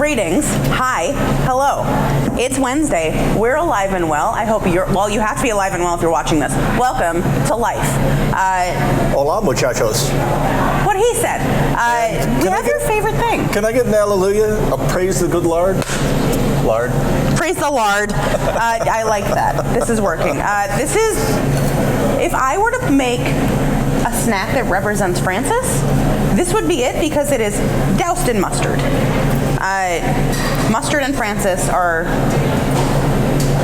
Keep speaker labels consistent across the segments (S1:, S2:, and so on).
S1: Greetings. Hi. Hello. It's Wednesday. We're alive and well. I hope you have to be alive and well if you're watching this. Welcome to life.
S2: Hola, muchachos.
S1: What he said. Do you have your favorite thing?
S2: Can I get an hallelujah? Praise the good Lord? Lard.
S1: Praise the Lord. I like that. This is working. If I were to make a snack that represents Francis, this would be it because it is doused in mustard. Mustard and Francis are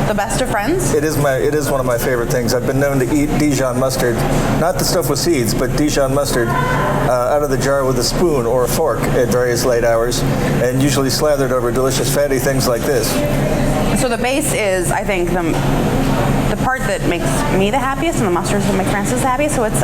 S1: the best of friends.
S2: It is one of my favorite things. I've been known to eat Dijon mustard, not the stuff with seeds, but Dijon mustard out of the jar with a spoon or a fork at various late hours, and usually slathered over delicious fatty things like this.
S1: So the base is, I think, the part that makes me the happiest, and the mustard that makes Francis the happiest. So it's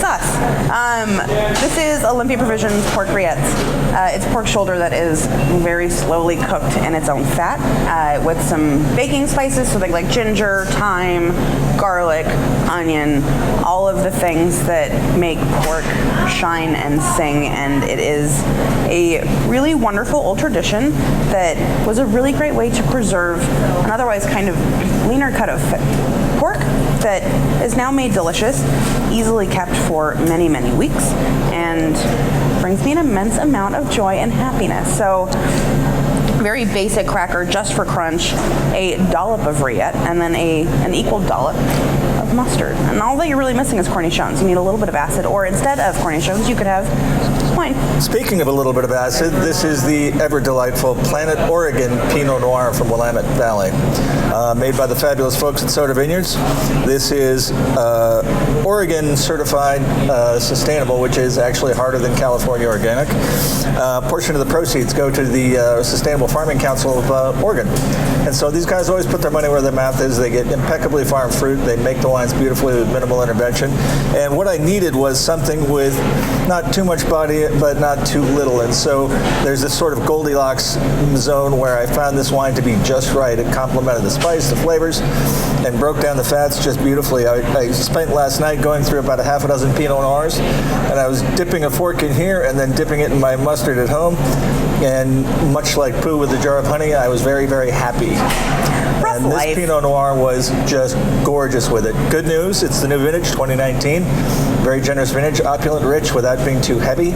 S1: us. This is Olympia Provisions pork rillettes. It's pork shoulder that is very slowly cooked in its own fat with some baking spices, so like ginger, thyme, garlic, onion, all of the things that make pork shine and sing. And it is a really wonderful old tradition that was a really great way to preserve an otherwise kind of leaner cut of pork that is now made delicious, easily kept for many, many weeks, and brings me an immense amount of joy and happiness. So, very basic cracker just for crunch, a dollop of Rillette, and then an equal dollop of mustard. And all that you're really missing is cornichons. You need a little bit of acid, or instead of cornichons, you could have wine.
S2: Speaking of a little bit of acid, this is the ever delightful Planet Oregon Pinot Noir from Willamette Valley, made by the fabulous folks at Soda Vineyards. This is Oregon certified sustainable, which is actually harder than California organic. A portion of the proceeds go to the Sustainable Farming Council of Oregon. And so these guys always put their money where their mouth is. They get impeccably farmed fruit. They make the wines beautifully with minimal intervention. And what I needed was something with not too much body, but not too little. And so there's this sort of Goldilocks zone where I found this wine to be just right. It complemented the spice, the flavors, and broke down the fats just beautifully. I spent last night going through about a half a dozen Pinot Noirs, and I was dipping a fork in here and then dipping it in my mustard at home. And much like poo with a jar of honey, I was very, very happy. And this Pinot Noir was just gorgeous with it. Good news, it's the new vintage, 2019. Very generous vintage, opulent, rich, without being too heavy.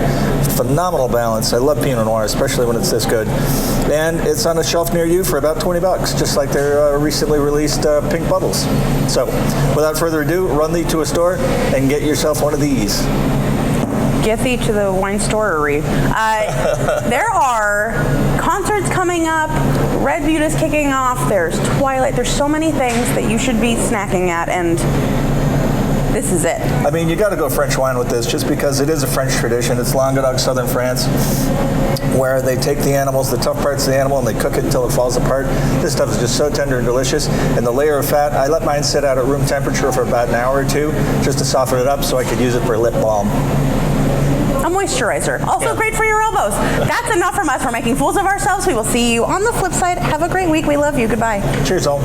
S2: Phenomenal balance. I love Pinot Noir, especially when it's this good. And it's on a shelf near you for about $20, just like their recently released pink bubbles. So, without further ado, run thee to a store and get yourself one of these.
S1: Get thee to the wine storery. There are concerts coming up. Red Butte is kicking off. There's Twilight. There's so many things that you should be snacking at, and this is it.
S2: I mean, you got to go French wine with this, just because it is a French tradition. It's Languedoc, southern France, where they take the animals, the tough parts of the animal, and they cook it until it falls apart. This stuff is just so tender and delicious. And the layer of fat, I let mine sit out at room temperature for about an hour or two, just to soften it up so I could use it for lip balm.
S1: A moisturizer. Also great for your elbows. That's enough from us. We're making fools of ourselves. We will see you on the flip side. Have a great week. We love you. Goodbye.
S2: Cheers, all.